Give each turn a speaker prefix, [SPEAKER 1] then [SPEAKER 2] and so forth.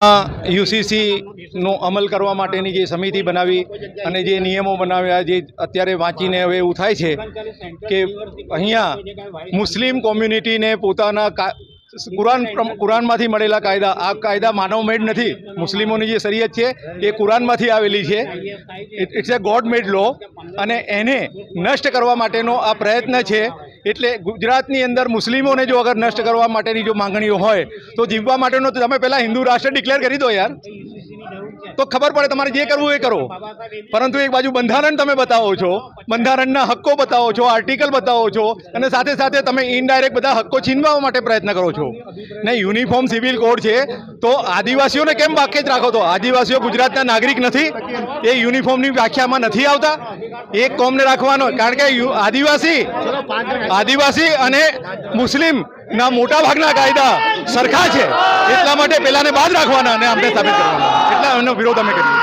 [SPEAKER 1] યુસીસીનો અમલ કરવા માટેની જે સમિતિ બનાવી અને જે નિયમો બનાવ્યા, જે અત્યારે વાંચીને હવે એવું થાય છે કે અહીંયા મુસ્લિમ કોમ્યુનિટીને પોતાના કુરાનમાંથી મળેલા કાયદા, આ કાયદા માનવમેડ નથી. મુસ્લિમોની જે શરીયત છે એ કુરાનમાંથી આવેલી છે. ઇટ્સ એ ગોડ મેડ લો, અને એને નષ્ટ કરવા માટેનો આ પ્રયત્ન છે. એટલે ગુજરાતની અંદર મુસ્લિમોને જો અગર નષ્ટ કરવા માટેની જો માંગણીઓ હોય તો જીવવા માટેનો તમે પહેલાં હિન્દુ રાષ્ટ્ર ડિક્લેર કરી દો યાર, તો ખબર પડે. તમારે જે કરવું એ કરો. પરંતુ એક બાજુ બંધારણ તમે બતાવો છો, બંધારણના હક્કો બતાવો છો, આર્ટિકલ બતાવો છો, અને સાથે સાથે તમે ઇનડાયરેક્ટ બધા હક્કો છીનવા માટે પ્રયત્ન કરો છો. ને યુનિફોર્મ સિવિલ કોડ છે તો આદિવાસીઓને કેમ બાકી જ રાખો? તો આદિવાસીઓ ગુજરાતના નાગરિક નથી? એ યુનિફોર્મની વ્યાખ્યામાં નથી આવતા? એક કોમને રાખવાનો, કારણ કે આદિવાસી અને મુસ્લિમના મોટા ભાગના કાયદા સરખા છે, એટલા માટે પેલાને બાદ રાખવાના અને અમને સાબિત કરવાના. એટલા એનો વિરોધ અમે કરીએ.